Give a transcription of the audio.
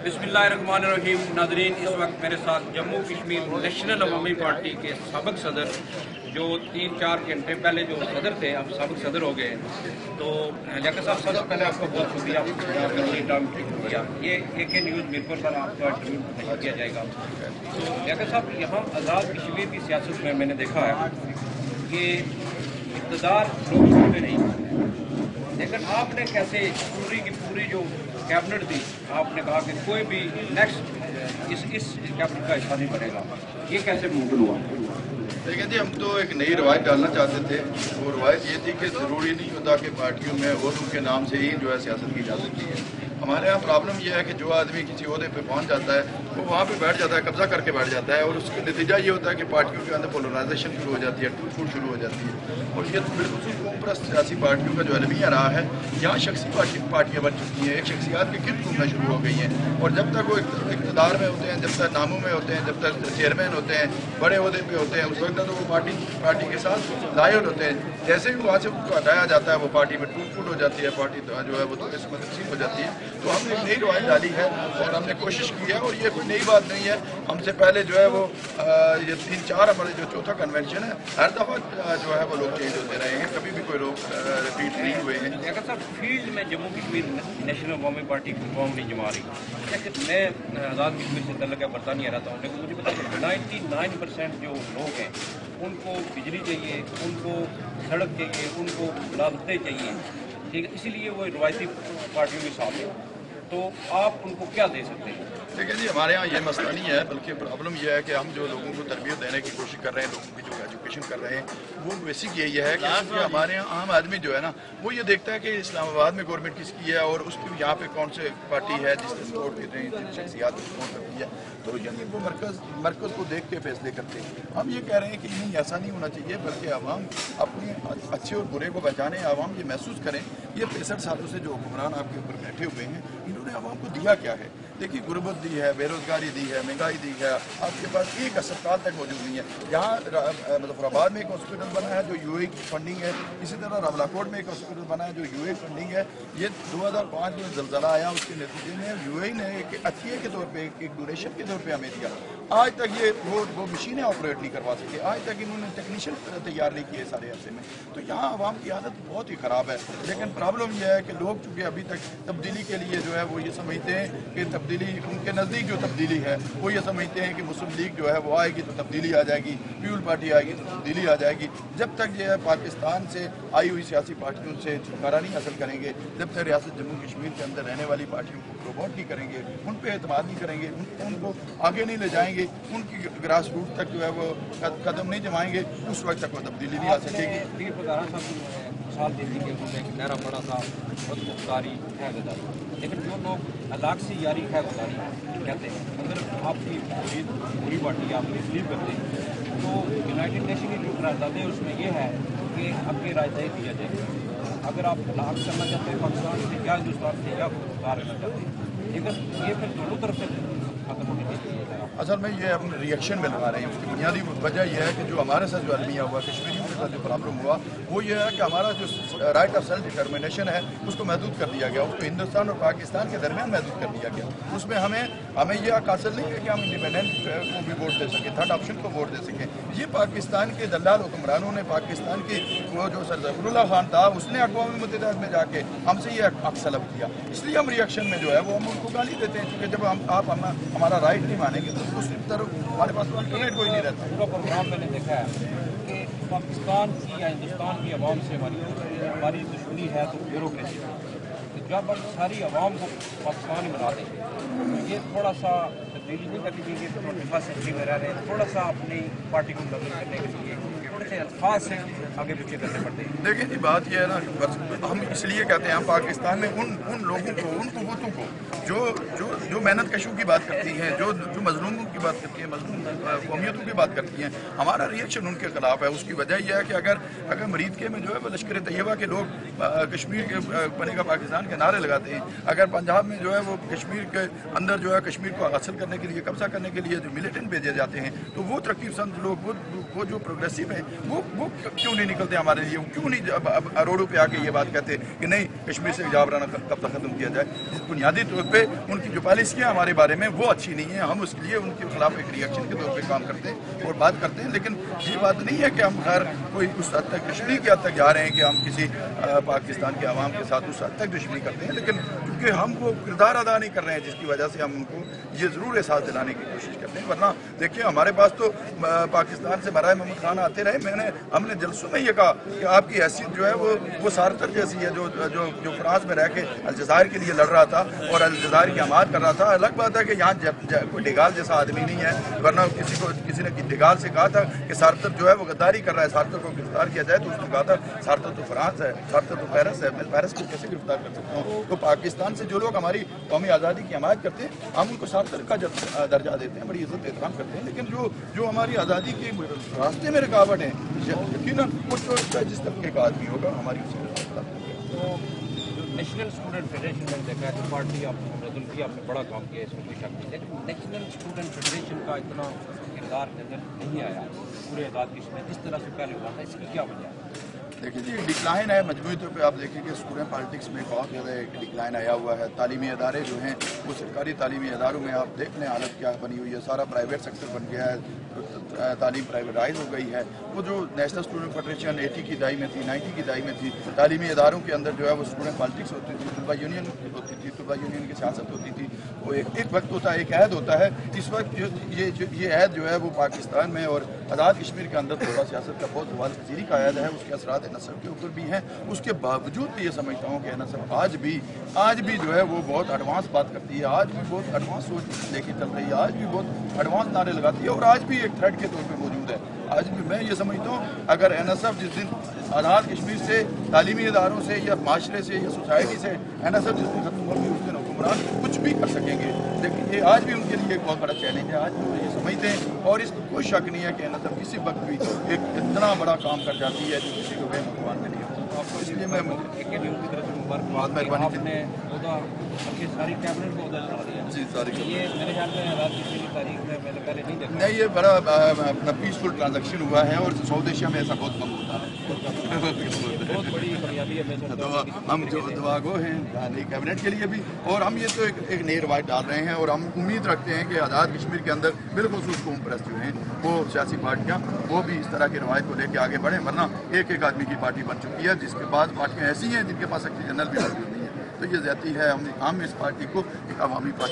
बिस्मिल्लाहिर्रहमानिर्रहीम। नाजरीन, इस वक्त मेरे साथ जम्मू कश्मीर नेशनल अवामी पार्टी के सबक सदर, जो 3-4 घंटे पहले जो सदर थे, अब सबक सदर हो गए। तो लियाकत साहब, सबसे पहले आपका बहुत शुक्रिया, अपनी टाइम किया। ये AK न्यूज़ मीरपुर पर आपका इंटरव्यू किया जाएगा। तो लियाकत साहब, यहाँ आज़ाद कश्मीर की सियासत में मैंने देखा है कि इक़्तिदार लोग छोड़ते नहीं, लेकिन आपने कैसे पूरी की पूरी जो कैबिनेट थी, आपने कहा कि कोई भी नेक्स्ट इस कैबिनेट का हिस्सा नहीं बनेगा, ये कैसे मुमकिन हुआ? देखिए जी, हम तो एक नई रवायत डालना चाहते थे। वो रवायत ये थी कि ज़रूरी नहीं होता कि पार्टियों में और उनके नाम से ही जो है सियासत की जा सकती है। हमारे यहाँ प्रॉब्लम यह है कि जो आदमी किसी ओहदे पे पहुँच जाता है वो वहाँ पे बैठ जाता है, कब्जा करके बैठ जाता है, और उसका नतीजा ये होता है कि पार्टियों के अंदर पोलराइजेशन शुरू हो जाती है, टूट फूट शुरू हो जाती है। और ये बिल्कुल कौमप्रस्त सियासी पार्टियों का जो अलमिया रहा है, यहाँ शख्सी पार्टियाँ बन चुकी हैं, एक शख्सियात के गिर्द घूमना शुरू हो गई हैं। और जब तक वो इक़्तिदार में होते हैं, जब तक नामों में होते हैं, जब तक चेयरमैन होते हैं, बड़े ओहदे पे होते हैं, उस वक्त तो वो पार्टी के साथ लायल होते हैं। जैसे ही वहाँ से उनको हटाया जाता है, वो पार्टी में टूट फूट हो जाती है, पार्टी जो है वो तो इसमें तकसीम हो जाती है। तो हमने एक नई रवायत डाली है और हमने कोशिश की है, और ये कोई नई बात नहीं है। हमसे पहले जो है वो ये 3-4 हमारे जो चौथा कन्वेंशन है, हर दफ़ा जो है वो लोग चेंज होते रहे हैं, कभी भी कोई लोग रिपीट नहीं हुए हैं। लियाकत साहब, फील्ड में जम्मू कश्मीर नेशनल अवामी पार्टी परफॉर्म नहीं जमा रही। लेकिन मैं आज़ाद कश्मीर से तल्लुक़ है बरतानिया रहता हूँ, लेकिन मुझे पता है कि 99% जो लोग हैं उनको बिजली चाहिए, उनको सड़क चाहिए, उनको रास्ते चाहिए, ठीक है, इसीलिए वो रवायती पार्टियों के साथ है। तो आप उनको क्या दे सकते हैं? देखिए जी, हमारे यहाँ ये मसला नहीं है, बल्कि प्रॉब्लम यह है कि हम जो लोगों को तरबियत देने की कोशिश कर रहे हैं, लोगों की जो एजुकेशन कर रहे हैं, वो बेसिक यही है कि हमारे यहाँ आम आदमी जो है ना, वो ये देखता है कि इस्लामाबाद में गवर्नमेंट किसकी है और उसकी यहाँ पे कौन से पार्टी है जिसने सपोर्ट कर रही है, जिन शख्सियात सपोर्ट करती है। तो यानी वो मरकज़ को देख के फैसले करते हैं। हम ये कह रहे हैं कि नहीं, ऐसा नहीं होना चाहिए, बल्कि आवाम अपने अच्छे और बुरे को पहचाने, आवाम ये महसूस करें ये 65 सालों से जो हुक्मरान आपके ऊपर बैठे हुए हैं, इन्होंने आवाम को दिया क्या है। देखिए, गुर्बत दी है, बेरोजगारी दी है, महंगाई दी है, आपके पास एक अस्पताल तक मौजूद नहीं है। यहाँ मुजफ्फराबाद में एक हॉस्पिटल बना है जो UAE की फंडिंग है, इसी तरह रावलाकोट में एक हॉस्पिटल बना है जो UAE फंडिंग है। ये 2005 में ज़लज़ला आया, उसके नतीजे में UAE ने एक अतिये के तौर पर, एक डोनेशन के तौर पर हमें दिया। आज तक ये वो मशीनें ऑपरेट नहीं करवा सके, आज तक इन्होंने टेक्नीशियन तैयार नहीं किए सारे अरसे में। तो यहाँ आवाम की आदत बहुत ही ख़राब है। लेकिन प्रॉब्लम यह है कि लोग चूँकि अभी तक तब्दीली के लिए जो है वो ये समझते हैं कि तब्दीली उनके नज़दीक जो तब्दीली है वो ये समझते हैं कि मुस्लिम लीग जो है वो आएगी तो तब्दीली आ जाएगी, पीपल पार्टी आएगी तो तब्दीली आ जाएगी। जब तक ये पाकिस्तान से आई हुई सियासी पार्टियों से छुटकारा नहीं हासिल करेंगे, जब तक रियासत जम्मू कश्मीर के अंदर रहने वाली पार्टियों को प्रमोट नहीं करेंगे, उन पर एतमाद नहीं करेंगे, उनको आगे नहीं ले जाएंगे, उनकी ग्रास रूट तक जो है वो कदम नहीं जमाएंगे, उस वक्त तक वो तब्दीली नहीं आ सकेगी। साल देती कि एक नहरा बड़ा सा बहुत मुख्तारी है गदारी, लेकिन जो लोग अलाक से यारी है गदारी कहते हैं, अगर आपकी पूरी पार्टी आप तस्लीम करते हैं तो यूनाइटेड नेशन की जो करारदाद है उसमें यह है कि आपके राजदारी दिया जाएगा। अगर आप अलाक करना चाहते हैं पाकिस्तान से या हिंदुस्तान से या मुख्तार करना चाहते हैं, लेकिन ये फिर दोनों तरफ से खत्म होनी चाहिए। असल में ये हम रिएक्शन में लगा रहे हैं। उसकी बुनियादी वजह यह है कि जो हमारे साथ जो अलमिया हुआ, कश्मीरियों के साथ जो प्रॉब्लम हुआ, वो ये है कि हमारा जो राइट ऑफ सेल्फ डिटर्मिनेशन है उसको महदूद कर दिया गया, उसको हिंदुस्तान और पाकिस्तान के दरमियान महदूद कर दिया गया। उसमें हमें ये हासिल नहीं है कि हम इंडिपेंडेंट को भी वोट दे सकें, थर्ड ऑप्शन को वोट दे सकें। ये पाकिस्तान के दलाल हुक्मरानों ने, पाकिस्तान की वो जो सर ज़फ़रुल्लाह खान था, उसने अक़वाम मुत्तहिदा में जाके हमसे ये हक़ तलब किया। इसलिए हम रिएक्शन में जो है वो हम उनको गाली देते हैं, क्योंकि जब आप हमारा राइट नहीं मानेंगे तो उस तरफ हमारे पास अल्टरनेट कोई नहीं रहता। पूरा प्रोग्राम मैंने देखा है कि पाकिस्तान की या हिंदुस्तान की आवाम से हमारी दुश्मनी है तो ब्यूरोक्रेसी, तो जब हम सारी आवाम को पाकिस्तान ही बना देंगे तो ये थोड़ा सा तब्दीली नहीं करनी चाहिए। 21वीं सेंचुरी में रह रहे हैं, थोड़ा सा अपनी पार्टी को डबल करने के लिए थोड़े से अल्फाज से आगे पीछे करने पड़ते हैं। देखिए जी, बात यह है ना, बस हम इसलिए कहते हैं हम पाकिस्तान में उन लोगों को, उन कुव्वतों को जो मेहनत कशों की बात करती हैं, जो मजलूमों की बात करती हैं, मजलूम कौमियतों की बात करती हैं, हमारा रिएक्शन उनके खिलाफ है। उसकी वजह यह है कि अगर मरीदके में जो है वो लश्कर तैयबा के लोग कश्मीर के बनेगा पाकिस्तान के नारे लगाते हैं, अगर पंजाब में जो है वो कश्मीर के अंदर जो है कश्मीर को हासिल करने के लिए, कब्जा करने के लिए जो मिलिटेंट भेजे जाते हैं, तो वो तरक्की पसंद लोग, वो जो प्रोग्रेसिव हैं, वो क्यों नहीं निकलते हमारे लिए? क्यों नहीं रोडों पे आके ये बात कहते कि नहीं, कश्मीर से हिजाब रहना कब तक खत्म किया जाए? जिस बुनियादी तौर पे उनकी जो पहले پالیسیاں ہمارے بارے میں وہ اچھی نہیں ہیں، ہم اس کے لیے ان کے خلاف ایک ریئیکشن کے طور پہ کام کرتے ہیں اور بات کرتے ہیں، لیکن یہ بات نہیں ہے کہ ہم خیر کوئی اس حد تک دشمنی کی حد تک جا رہے ہیں کہ ہم کسی پاکستان کے عوام کے ساتھ اس حد تک دشمنی کرتے ہیں، لیکن کیونکہ ہم وہ کردار ادا نہیں کر رہے ہیں جس کی وجہ سے ہم ان کو یہ ضرور احساس دلانے کی کوشش کرتے ہیں۔ ورنہ دیکھیے ہمارے پاس تو پاکستان سے برائے محمد خان آتے رہے، ہم نے جلسوں میں یہ کہا کہ آپ کی حیثیت جو ہے وہ سارتر جیسی ہے جو فرانس میں رہ کے الجزائر کے لیے لڑ رہا تھا اور الجزائر کی حمایت کر رہا تھا۔ الگ بات ہے کہ یہاں کوئی ڈیگال جیسا آدمی نہیں ہے، ورنہ کسی نے ڈیگال سے کہا تھا کہ سارتر جو ہے وہ غداری کر رہا ہے، سارتر کو گرفتار کیا جائے تو اس نے کہا تھا سارتر تو فرانس ہے، سارتر تو پیرس ہے، میں پیرس کو کیسے گرفتار کر سکتا ہوں؟ تو پاکستان سے جو لوگ ہماری قومی آزادی کی حمایت کرتے ہیں ہم ان کو سارتر کا درجہ دیتے ہیں، بڑی عزت احترام کرتے ہیں، لیکن جو ہماری آزادی کے راستے میں رکاوٹ ہیں یقیناً جس طبقے کا آدمی ہوگا ہماری نیشنل اسٹوڈنٹ فیڈریشن میں دیکھا ہے تو پارٹی آپ نے بڑا کام کیا ہے، اس میں کوئی شک نہیں، لیکن نیشنل اسٹوڈنٹ فیڈریشن کا اتنا کردار نظر نہیں آیا پورے آزاد کشمیر میں جس طرح سے پہلے ہوا تھا، اس کی کیا وجہ ہے؟ دیکھیے جی ڈکلائن ہے، مجموعی طور پہ آپ دیکھیں کہ اسٹوڈنٹ پالیٹکس میں بہت زیادہ ایک ڈکلائن آیا ہوا ہے۔ تعلیمی ادارے جو ہیں وہ سرکاری تعلیمی اداروں میں آپ دیکھ لیں حالت کیا بنی ہوئی ہے، سارا پرائیویٹ سیکٹر بن گیا ہے، تعلیم پرائیویٹائز ہو گئی ہے۔ وہ جو نیشنل اسٹوڈنٹ فیڈریشن 80 کی دہائی میں تھی، 90 کی دہائی میں تھی، تعلیمی اداروں کے اندر جو ہے وہ اسٹوڈنٹ پالیٹکس ہوتی تھی، طلبہ یونین ہوتی تھی، طلبہ یونین کی سیاست ہوتی تھی، وہ ایک وقت ہوتا ہے، ایک عہد ہوتا ہے۔ اس وقت یہ عہد جو ہے وہ پاکستان میں اور آزاد کشمیر کے اندر طلبہ سیاست کا بہت زوال پذیری کا عہد ہے، اس کے اثرات نسب کے اوپر بھی ہیں۔ اس کے باوجود بھی یہ سمجھتا ہوں کہ نسب آج بھی جو ہے وہ بہت ایڈوانس بات کرتی ہے، آج بھی بہت ایڈوانس سوچ لے کے چل رہی ہے، آج بھی بہت ایڈوانس نعرے لگاتی ہے اور آج بھی ایک تھریٹ کے طور پہ موجود ہے۔ آج بھی میں یہ سمجھتا ہوں اگر NSF جس دن آزاد کشمیر سے تعلیمی اداروں سے یا معاشرے سے یا سوسائٹی سے NSF جس دن ختم ہوگی اس دن حکمران کچھ بھی کر سکیں گے، لیکن یہ آج بھی ان کے لیے ایک بہت بڑا چیلنج ہے۔ آج بھی وہ یہ سمجھتے ہیں اور اس میں کوئی شک نہیں ہے کہ NSF کسی وقت بھی ایک اتنا بڑا کام کر جاتی ہے جو کسی کو بے مقوان میں نہیں ہوتا۔ اس لیے میں کی طرف سے مبارکباد، آپ نے ساری کیبنٹ کو عہدہ چڑھا دیا۔ جی ساری یہ میرے خیال میں آزاد کشمیر کی تاریخ میں نے پہلے نہیں دیکھا۔ نہیں، یہ بڑا اپنا پیسفل ٹرانزیکشن ہوا ہے اور ساؤتھ ایشیا میں ایسا بہت کم ہوتا ہے۔ بہت بڑی کامیابی ہے۔ تو ہم جو دعا گو ہیں نئی کیبنٹ کے لیے بھی، اور ہم یہ تو ایک نئی روایت ڈال رہے ہیں اور ہم امید رکھتے ہیں کہ آزاد کشمیر کے اندر بالخصوص قوم پرست جو ہیں وہ سیاسی پارٹیاں وہ بھی اس طرح کی روایت کو لے کے آگے بڑھیں، ورنہ ایک آدمی کی پارٹی بن چکی ہے جس کے بعد پارٹیاں ایسی ہیں جن کے پاس سیکرٹری جنرل بھی موجود نہیں ہے۔ تو یہ زیادتی ہے، ہم اس پارٹی کو ایک عوامی پارٹی